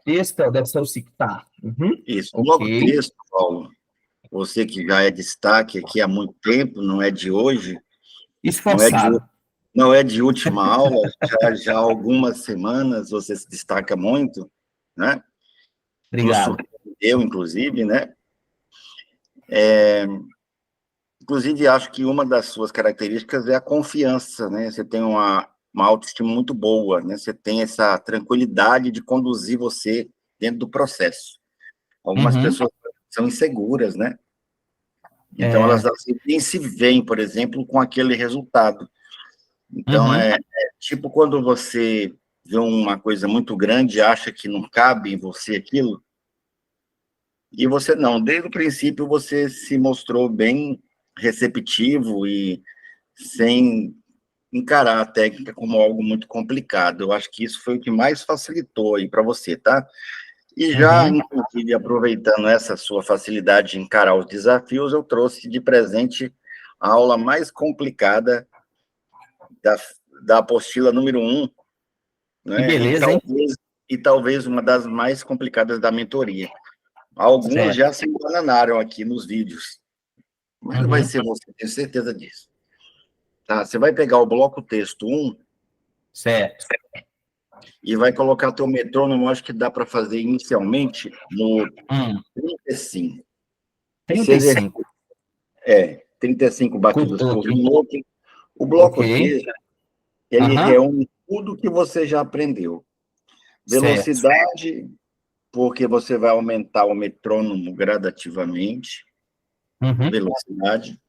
texto deve ser o citar. Uhum. Isso, o bloco Ok. texto, Paulo, você que já é destaque aqui há muito tempo, não é de hoje, não é de, Esforçado. não é de última aula, já há algumas semanas você se destaca muito, né? Nos Obrigado. surpreendeu, inclusive, né? Inclusive, acho que uma das suas características é a confiança, né? Você tem uma autoestima muito boa, né? Você tem essa tranquilidade de conduzir você dentro do processo. Algumas Uhum. pessoas são inseguras, né? Então, É, elas nem se veem, por exemplo, com aquele resultado. Então, uhum. tipo quando você vê uma coisa muito grande e acha que não cabe em você aquilo, e você não. Desde o princípio, você se mostrou bem receptivo e sem encarar a técnica como algo muito complicado. Eu acho que isso foi o que mais facilitou aí para você, tá? E já, Uhum. inclusive, aproveitando essa sua facilidade de encarar os desafios, eu trouxe de presente a aula mais complicada da, da apostila número 1, Que né? beleza, hein? E talvez uma das mais complicadas da mentoria. Alguns Certo. já se enganaram aqui nos vídeos, mas não vai Uhum. ser você, tenho certeza disso. Tá? Você vai pegar o bloco texto 1 Certo. e vai colocar teu metrônomo, acho que dá para fazer inicialmente no Hum. 35. Se exercer, 35. 35 batidas por Ok. minuto. O Ok. bloco texto, ele Aham. reúne tudo que você já aprendeu. Certo. Velocidade, porque você vai aumentar o metrônomo gradativamente. Uhum. Velocidade.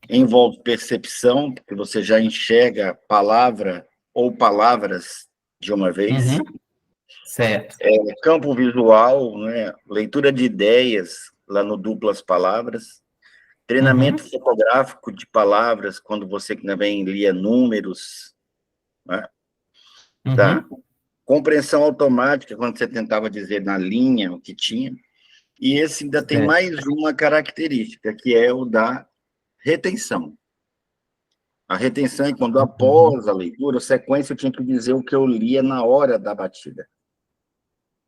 Envolve percepção, porque você já enxerga palavra ou palavras de uma vez. Uhum. Certo. Campo visual, né? Leitura de ideias, lá no duplas palavras. Treinamento Uhum. fotográfico de palavras, quando você também lia números, né? Tá. Uhum. Compreensão automática, quando você tentava dizer na linha o que tinha. E esse ainda tem Certo. mais uma característica, que é o da retenção. A retenção é quando, Uhum. após a leitura, a sequência, eu tinha que dizer o que eu lia na hora da batida.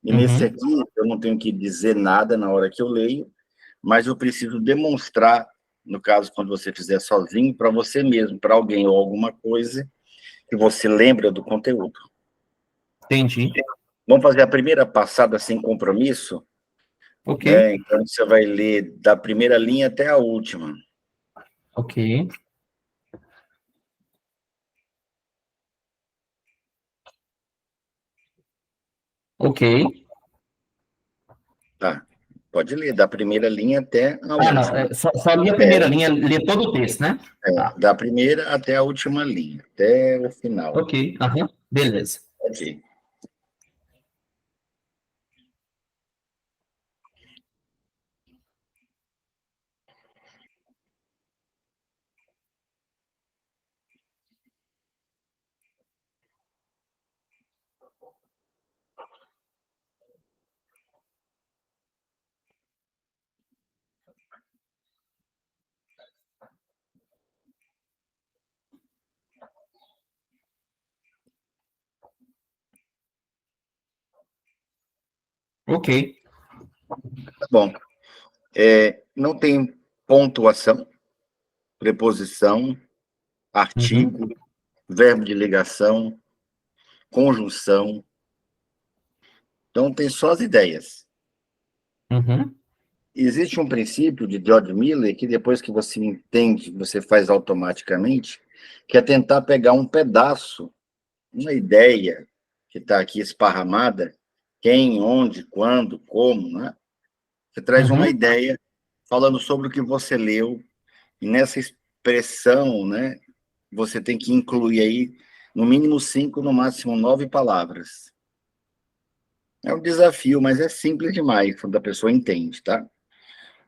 E nesse Uhum. aqui, eu não tenho que dizer nada na hora que eu leio, mas eu preciso demonstrar, no caso, quando você fizer sozinho, para você mesmo, para alguém ou alguma coisa, que você lembra do conteúdo. Entendi. Vamos fazer a primeira passada sem compromisso, Ok. né? Então, você vai ler da primeira linha até a última. Ok. Ok. Tá? Pode ler, da primeira linha até a Ah, não. última. Só li a É, primeira linha, li todo o texto, né? Tá. da primeira até a última linha, até o final. Ok. Aham. Beleza. Ok. Ok. Tá bom. Não tem pontuação, preposição, Uhum. artigo, verbo de ligação, conjunção. Então, tem só as ideias. Uhum. Existe um princípio de George Miller que depois que você entende, você faz automaticamente, que é tentar pegar um pedaço, uma ideia que está aqui esparramada, quem, onde, quando, como, né? Você traz uma Uhum. ideia falando sobre o que você leu, e nessa expressão, né, você tem que incluir aí, no mínimo 5, no máximo 9 palavras. É um desafio, mas é simples demais quando a pessoa entende, tá?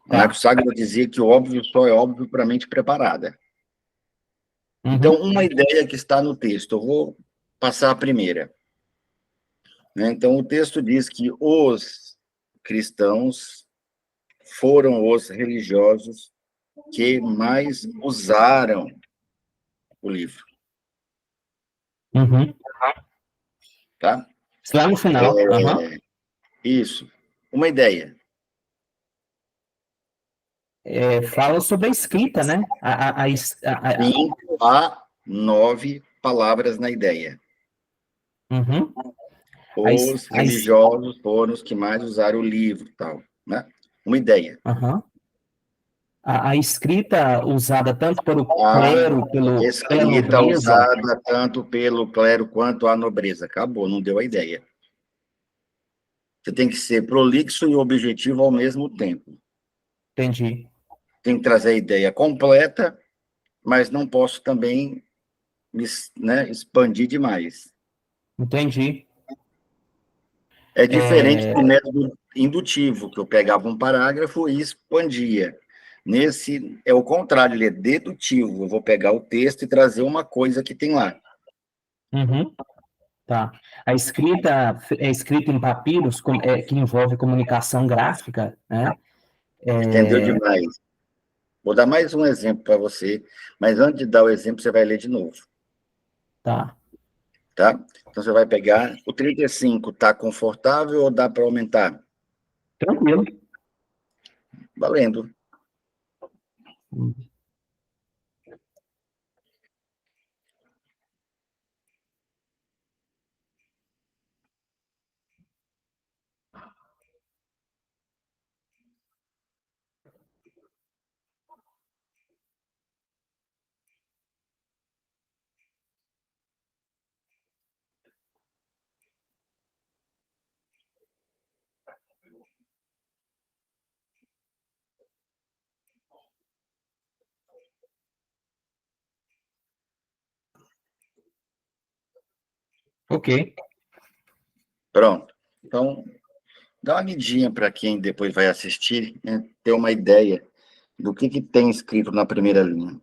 Marco Tá. Sagro dizia que o óbvio só é óbvio para a mente preparada. Então, Uhum. uma ideia que está no texto, eu vou passar a primeira, né? Então, o texto diz que os cristãos foram os religiosos que mais usaram o livro, Uhum. tá? Lá no final. Aham. Isso. Uma ideia. Fala sobre a escrita, né? 5 a 9 palavras na ideia. Uhum. Os religiosos foram os que mais usaram o livro, tal, né? Uma ideia. Uhum. A escrita usada tanto pelo A clero, pela escrita nobreza, usada tanto pelo clero quanto a nobreza. Acabou, não deu a ideia. Você tem que ser prolixo e objetivo ao mesmo tempo. entendi. Tem que trazer a ideia completa, mas não posso também, né, expandir demais. Entendi. É diferente do método indutivo, que eu pegava um parágrafo e expandia. Nesse, é o contrário, ele é dedutivo. Eu vou pegar o texto e trazer uma coisa que tem lá. Uhum. Tá. A escrita é escrita em papiros, que envolve comunicação gráfica, né? Entendeu demais. Vou dar mais um exemplo para você, mas antes de dar o exemplo, você vai ler de novo. Tá. Tá? Então, você vai pegar o 35, tá confortável ou dá para aumentar? Tranquilo. Valendo. Ok. Pronto. Então, dá uma lidinha para quem depois vai assistir, né, ter uma ideia do que tem escrito na primeira linha.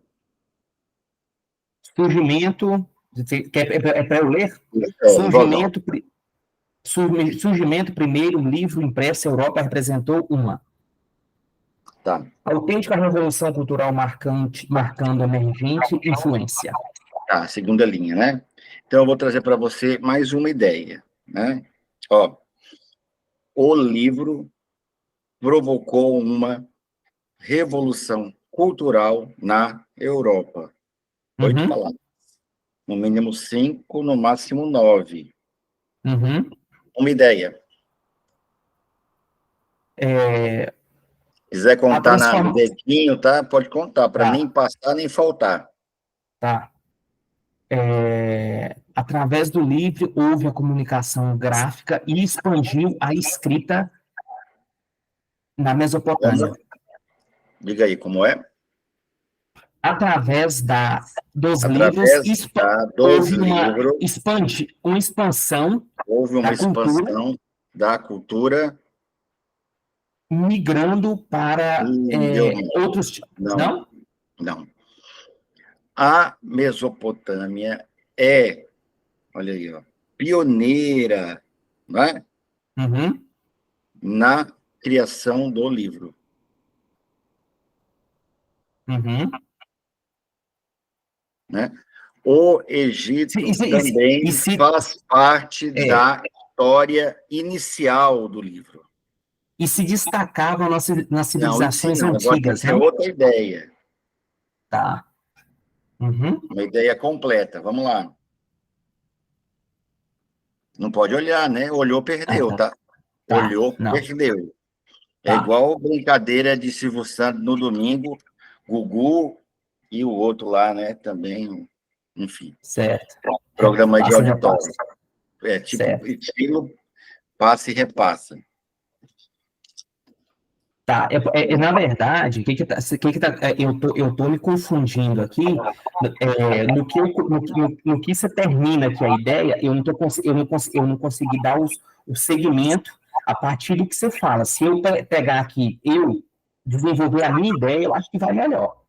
Surgimento. É para eu ler? Em voz alta. Surgimento, primeiro livro impresso, a Europa representou uma Tá. autêntica revolução cultural marcando emergente influência. Tá, segunda linha, né? Então, eu vou trazer para você mais uma ideia, né? Ó, o livro provocou uma revolução cultural na Europa. 8 Uhum, palavras. No mínimo 5, no máximo 9. uhum. Uma ideia. Quiser A contar no transforma... dedinho, tá? Pode contar, para nem Tá, passar nem faltar. tá. Através do livro, houve a comunicação gráfica e expandiu a escrita na Como? Mesopotâmia. Diga aí, como é? Através dos livros, Através dos houve uma, livros, uma expansão houve uma da cultura, expansão da cultura. migrando para Deu outros... não, Não? não. A Mesopotâmia é, olha aí, ó, pioneira, né, Uhum, na criação do livro. uhum. Né? O Se, Egito e se, e se, e também se, faz parte é, da história inicial do livro. e se destacavam nas Não, isso civilizações não. Agora tem que antigas, ser né? outra ideia. Tá. Uhum. Uma ideia completa. Vamos lá. Não pode olhar, né? Olhou, perdeu, Tá. tá? Tá. Olhou, Não. perdeu. É Tá. igual brincadeira de Silvio Santos no domingo, Gugu e o outro lá, né? Também, enfim. Certo. Programa de Passa e auditório. repassa. É tipo Certo. estilo passa e repassa. Tá. Na verdade, eu tô me confundindo aqui, no que você termina aqui a ideia, eu não consegui dar o segmento a partir do que você fala. Se eu pegar aqui, eu desenvolver a minha ideia, eu acho que vai melhor.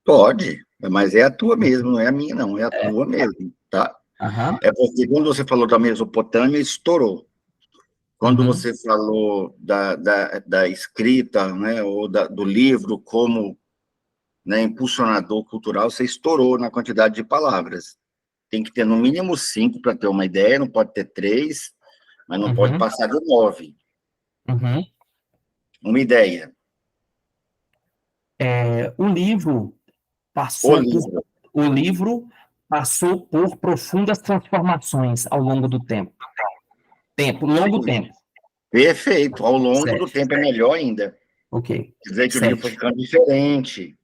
Pode, mas é a tua mesmo, não é a minha, não, é a tua mesmo, tá? Aham. É porque quando você falou da Mesopotâmia, estourou. Quando Uhum. você falou da escrita, né, ou do livro como, né, impulsionador cultural, você estourou na quantidade de palavras. Tem que ter no mínimo 5 para ter uma ideia, não pode ter 3, mas não pode Uhum. passar de 9. Uhum. Uma ideia. O livro O passou por livro. o livro passou por profundas transformações ao longo do tempo. Longo Sim. tempo. Perfeito. Ao longo do 7. tempo é melhor ainda. Ok. Quer dizer que o livro foi 7. ficando diferente.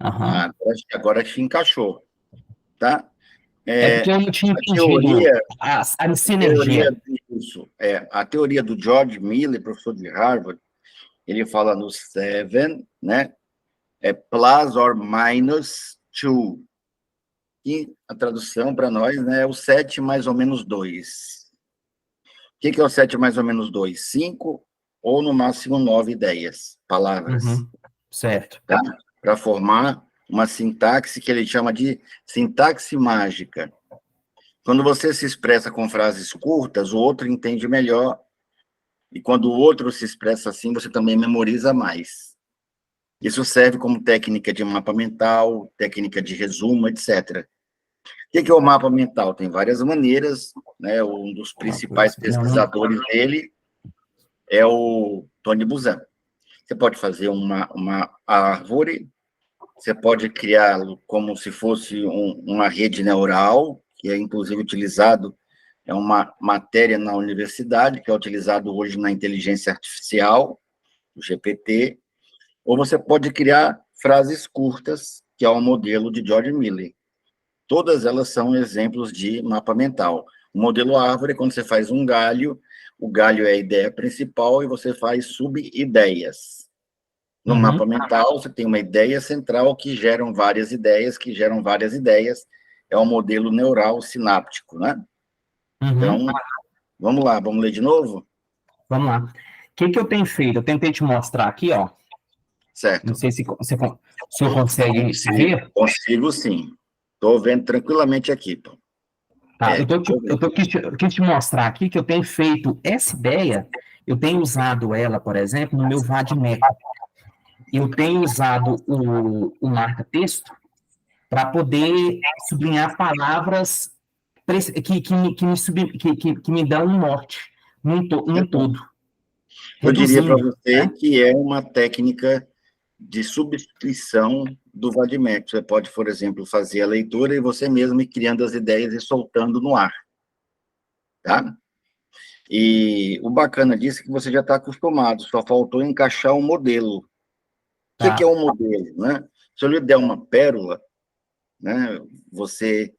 Aham. Ah, agora te encaixou, tá? É porque É, eu não tinha a entendido teoria, a a teoria sinergia. disso, a teoria do George Miller, professor de Harvard, ele fala no seven, né? É plus or minus two. E a tradução para nós, né, é o 7 mais ou menos 2. O que é o 7 mais ou menos 2? 5 ou no máximo 9 ideias, palavras, Uhum. Certo. tá? Para formar uma sintaxe que ele chama de sintaxe mágica. Quando você se expressa com frases curtas, o outro entende melhor, e quando o outro se expressa assim, você também memoriza mais. Isso serve como técnica de mapa mental, técnica de resumo, etc. O que é o mapa mental? Tem várias maneiras, né? Um dos principais Não. pesquisadores dele é o Tony Buzan. Você pode fazer uma árvore, você pode criá-lo como se fosse uma rede neural, que é inclusive utilizado, é uma matéria na universidade, que é utilizado hoje na inteligência artificial, o GPT, ou você pode criar frases curtas, que é o modelo de George Miller. Todas elas são exemplos de mapa mental. O modelo árvore é quando você faz um galho, o galho é a ideia principal e você faz sub-ideias. No mapa Uhum. mental, você tem uma ideia central que geram várias ideias, que geram várias ideias. É o modelo neural sináptico, né? Uhum. Então, vamos lá, vamos ler de novo? Vamos lá. O que que eu tenho feito? Eu tentei te mostrar aqui, ó. Não Certo. sei se você o senhor consegue Consigo, ver. consigo sim. Estou vendo tranquilamente aqui, pô. Tá, Tô vendo. quis te mostrar aqui que eu tenho feito essa ideia, eu tenho usado ela, por exemplo, no meu vademecum. Eu tenho usado o marca-texto para poder sublinhar palavras que me dão um norte num todo, Eu diria para reduzindo, você né? que é uma técnica de substituição do vademecum. Você pode, por exemplo, fazer a leitura e você mesmo ir criando as ideias e soltando no ar, tá? E o bacana disso é que você já está acostumado, só faltou encaixar um modelo. O que é Tá. um modelo, né? Se eu lhe der uma pérola, né, você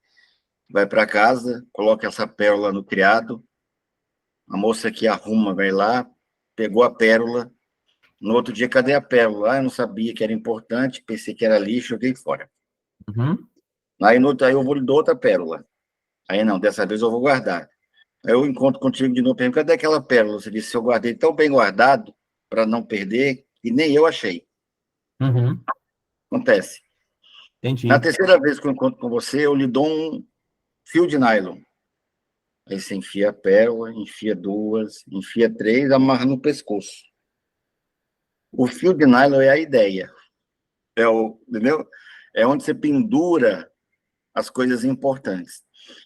vai para casa, coloca essa pérola no criado, a moça que arruma vai lá, pegou a pérola, no outro dia, cadê a pérola? Ah, eu não sabia que era importante, pensei que era lixo, joguei fora. Uhum. Aí, no outro, aí eu vou lhe dar outra pérola. Aí não, dessa vez eu vou guardar. Aí eu encontro contigo de novo, pergunto, cadê aquela pérola? Você disse, eu guardei tão bem guardado para não perder, e nem eu achei. Uhum. Acontece. Na Entendi. terceira vez que eu encontro com você, eu lhe dou um fio de nylon. Aí você enfia a pérola, enfia duas, enfia três, amarra no pescoço. O fio de nylon é a ideia. Entendeu? É onde você pendura as coisas importantes.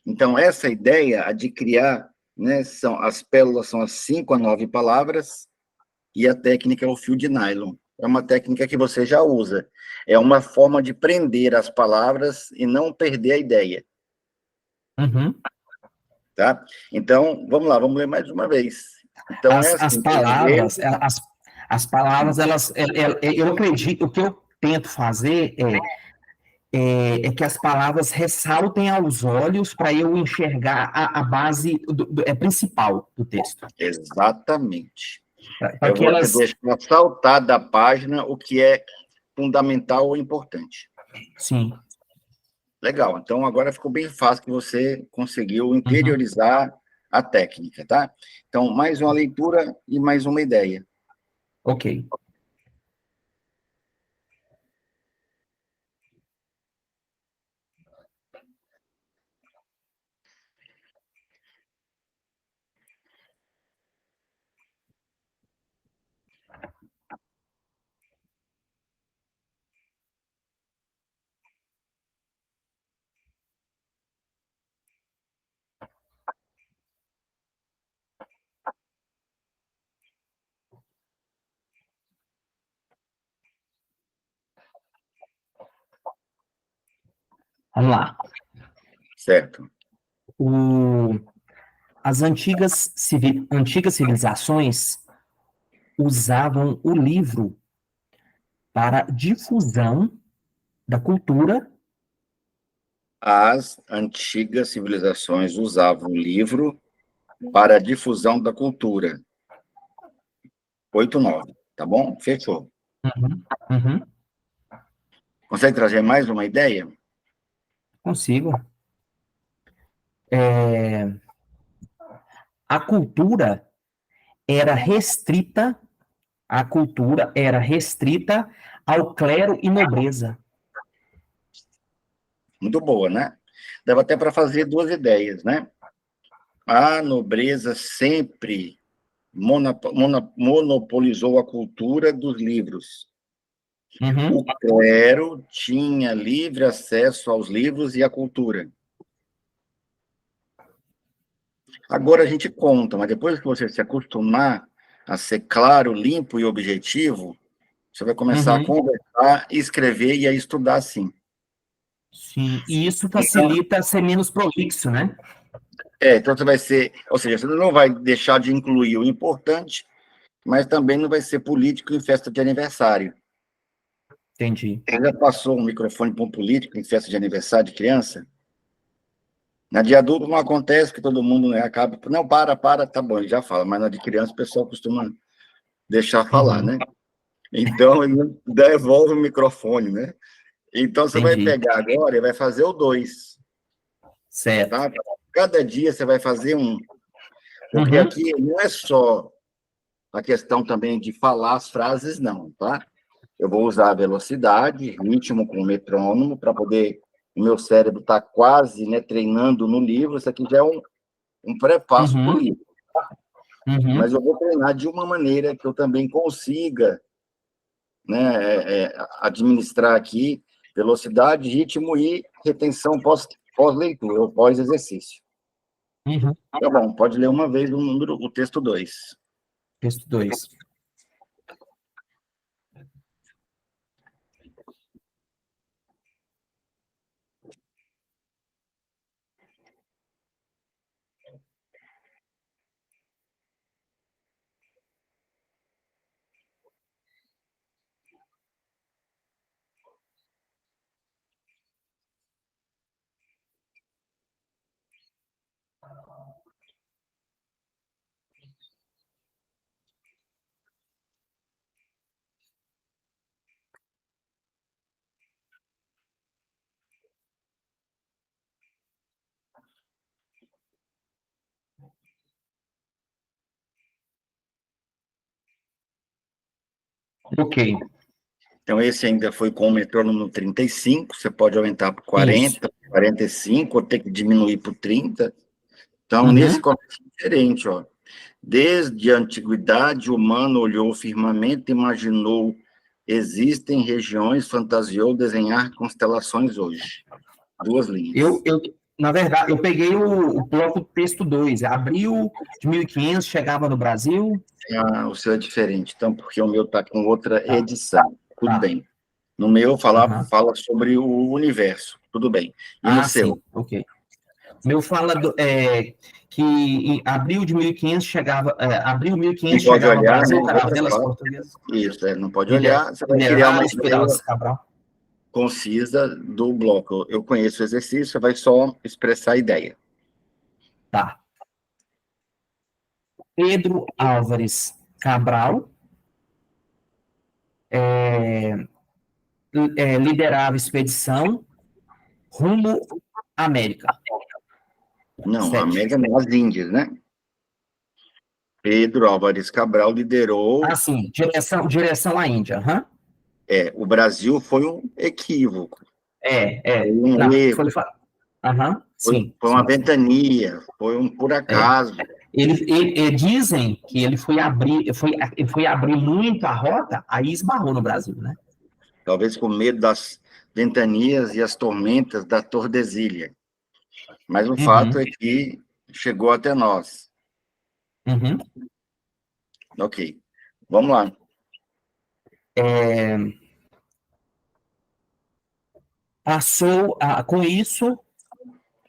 Então, essa ideia de criar, né, as pérolas são as 5 a 9 palavras, e a técnica é o fio de nylon. É uma técnica que você já usa. É uma forma de prender as palavras e não perder a ideia, Uhum. tá? Então, vamos lá, vamos ler mais uma vez. Então, é As assim, palavras, as palavras, eu acredito, o que eu tento fazer é que as palavras ressaltem aos olhos para eu enxergar a base principal do texto. exatamente. Para É que você elas. deixar saltar da página o que é fundamental ou importante. Sim. Legal. Então, agora ficou bem fácil que você conseguiu Uhum. interiorizar a técnica, tá? Então, mais uma leitura e mais uma ideia. Ok. Vamos lá. Certo. As antigas civilizações usavam o livro para difusão da cultura. As antigas civilizações usavam o livro para a difusão da cultura. 8-9, tá bom? Fechou. Uhum, uhum, Consegue trazer mais uma ideia? consigo. É, a cultura era restrita, a cultura era restrita ao clero e nobreza. Muito boa, né? Dava até para fazer duas ideias, né? A nobreza sempre monopolizou a cultura dos livros. Uhum, O clero tinha livre acesso aos livros e à cultura. Agora a gente conta, mas depois que você se acostumar a ser claro, limpo e objetivo, você vai começar a uhum, conversar, escrever e a estudar sim. sim, e isso Então, facilita ser menos prolixo, né? então você vai ser, ou seja, você não vai deixar de incluir o importante, mas também não vai ser político em festa de aniversário. Entendi. Você já passou um microfone para um político em festa de aniversário de criança? Na de adulto não acontece, que todo mundo, né, acaba. Não, para, tá bom, ele já fala, mas na de criança o pessoal costuma deixar falar, Uhum, né? Então, ele não devolve o microfone, né? Então, você vai entendi. pegar agora e vai fazer o 2, Certo. tá? Cada dia você vai fazer um, porque Uhum, aqui não é só a questão também de falar as frases, não, tá? Eu vou usar a velocidade, ritmo com o metrônomo, para poder. O meu cérebro está quase, né, treinando no livro. Isso aqui já é um pré-passo para o uhum, livro. uhum, Mas eu vou treinar de uma maneira que eu também consiga, né, administrar aqui velocidade, ritmo e retenção pós-leitura, ou pós-exercício. uhum. Tá bom, pode ler uma vez o texto 2. Texto 2. Ok. Então, esse ainda foi com o metrônomo no 35, você pode aumentar para Isso. 40, 45, ou ter que diminuir para 30. Então, nesse Uhum. começo é diferente, ó. Desde a antiguidade, o humano olhou o firmamento, imaginou, existem regiões, fantasiou desenhar constelações hoje. Duas linhas. Na verdade, eu peguei o bloco texto 2. Abril de 1500, chegava no Brasil. Ah, o seu é diferente, então, porque o meu está com outra Tá, edição. Tudo tá. bem. No meu, Aham. fala sobre o universo. Tudo bem. E no Ah, seu? sim. Ok. Meu fala que em abril de 1500 chegava, abril de Não 1500 pode chegava ao olhar, Brasil, né? Outra caravelas fala. portuguesas, Isso, não pode olhar. Você vai criar uma minerais, ideia Pedras Cabral. concisa do bloco. Eu conheço o exercício, você vai só expressar a ideia. Tá. Pedro Álvares Cabral liderava a expedição rumo à América. Não, a 7. América não, as Índias, né? Pedro Álvares Cabral Ah, liderou. sim, direção à Índia. Aham. O Brasil foi um equívoco, foi um Não, erro, aham, sim, foi uma sim. ventania, foi um por É. acaso. Dizem que ele foi abrir muito a rota, aí esbarrou no Brasil, né? Talvez com medo das ventanias e as tormentas da Tordesilha. Mas o fato Uhum, é que chegou até nós. uhum. Ok, vamos lá. É, passou com isso,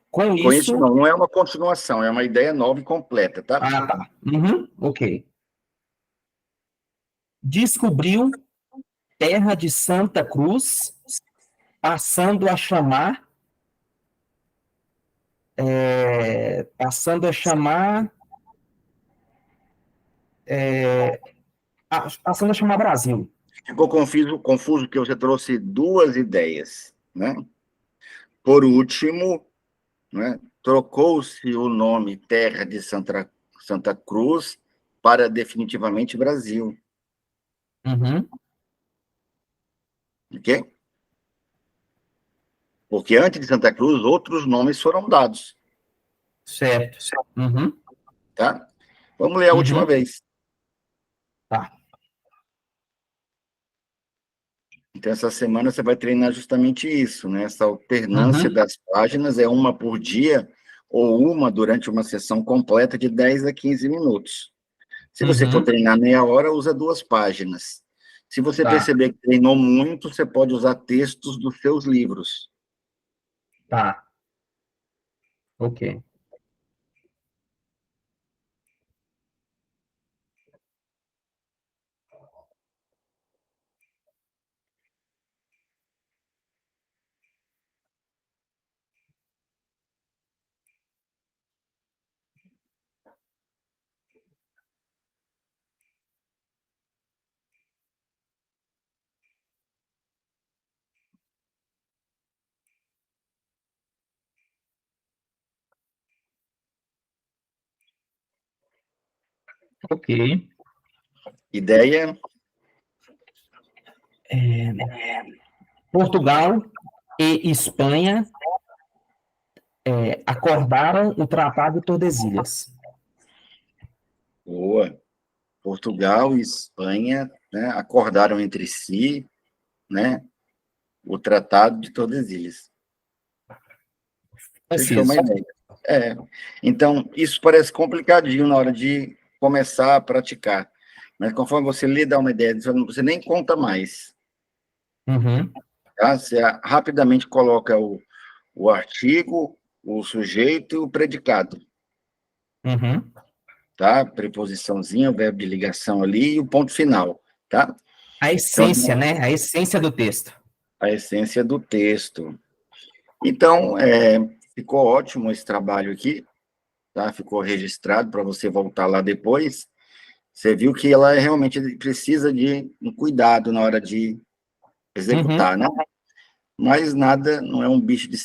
Com isso, não é uma continuação, é uma ideia nova e completa, tá? tá. Uhum, ok. Descobriu terra de Santa Cruz, passando a chamar, passando a chamar, passando a chamar Brasil. Ficou confuso que você trouxe duas ideias, né? Por último, né, trocou-se o nome Terra de Santa Cruz para definitivamente Brasil. Uhum. Ok? Porque antes de Santa Cruz, outros nomes foram dados. Certo. Uhum. Tá? Vamos ler a última vez. Tá. Então, essa semana você vai treinar justamente isso, né? Essa alternância das páginas é uma por dia ou uma durante uma sessão completa de 10 a 15 minutos. Se você for treinar meia hora, usa 2 páginas. Se você perceber que treinou muito, você pode usar textos dos seus livros. Tá. Ok. Ok. Ideia? Portugal e Espanha acordaram o Tratado de Tordesilhas. Boa. Portugal e Espanha, né, acordaram entre si, né, o Tratado de Tordesilhas. Fechou uma ideia. Então, isso parece complicadinho na hora de começar a praticar. Mas conforme você lhe dá uma ideia, você nem conta mais. Tá? Você rapidamente coloca o artigo, o sujeito e o predicado. Tá? Preposiçãozinha, o verbo de ligação ali e o ponto final. Tá? A essência, então, né? A essência do texto. A essência do texto. Então, ficou ótimo esse trabalho aqui, tá? Ficou registrado para você voltar lá depois. Você viu que ela realmente precisa de um cuidado na hora de executar, né? Mas nada, não é um bicho de